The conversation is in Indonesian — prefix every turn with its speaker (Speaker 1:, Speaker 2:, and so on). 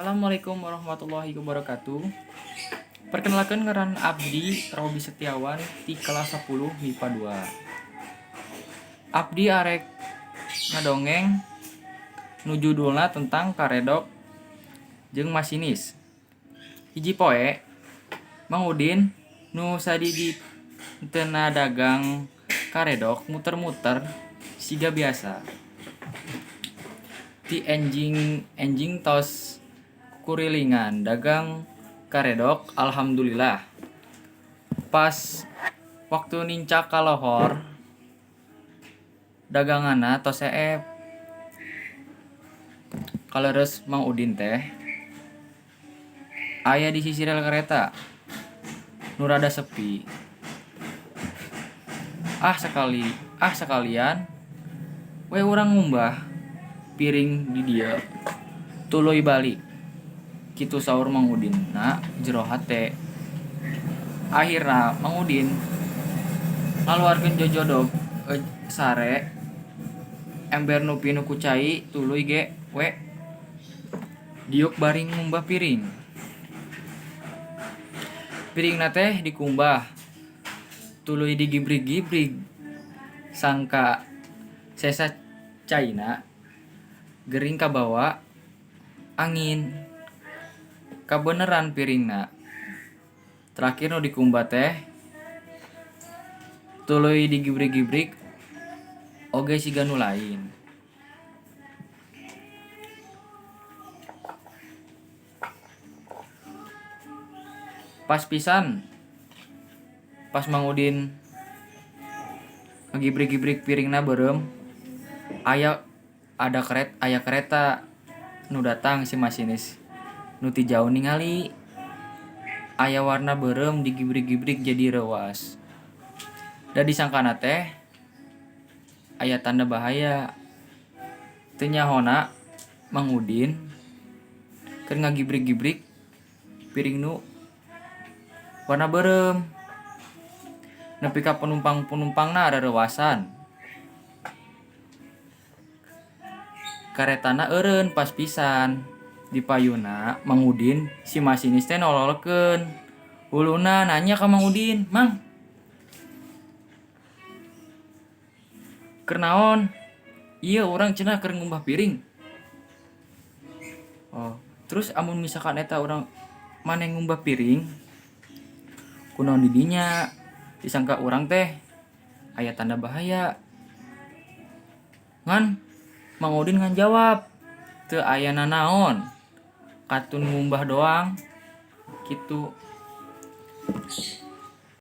Speaker 1: Assalamualaikum warahmatullahi wabarakatuh. Perkenalkan ngaran Abdi Robi Setiawan di kelas 10 MIPA 2. Abdi arek ngadongeng nu judulna tentang karedok jeung masinis. Hiji poe Mang Udin nu sadidi tena dagang karedok muter-muter siga biasa. Ti enjing tos kurilingan dagang karedok. Alhamdulillah pas waktu nincak kalohor dagangana tos eep. Kaleres Mang Udin teh aya di sisi rel kereta nu rada sepi. Sekalian we urang ngumbah piring di dia tuluy balik kitu saur Mang Udin na jero hate. Akhirna Mang Udin ngaluarkeun jojodog sare ember nu pinu ku cai tuluy ge we diuk bari ngumbah piring. Piringna teh dikumbah tuluy digibrig-gibrig sangka sesa caina gering kabawa angin. Kabeneran piringna. Terakhir nu dikumbah teh tuluy digibrig-gibrig oge siga nu lain. Pas pisan pas Mang Udin ngagibrig-gibrig piringna beureum aya kereta nu datang. Si masinis nu ti jauh ningali aya warna beureum digibrig-gibrig jadi reuas. Da disangkana teh aya tanda bahaya. Teu nyahona Mang Udin keur ngagibrig-gibrig piring nu warna beureum nepi ka penumpangna rereuwasan. Karetana eureun pas pisan. Di payuna Mang Udin si masinis teh nololkeun. Uluna nanya ka Mang Udin, "Mang, keur naon?" "Ieu urang cenah keur ngumbah piring." "Oh, terus amun misalkan eta urang maneh ngumbah piring, kunaon di dinya?" Disangka urang teh aya tanda bahaya. Ngan Mang Udin ngan jawab, "Teu aya nanaon. Katun ngumbah doang." Kitu.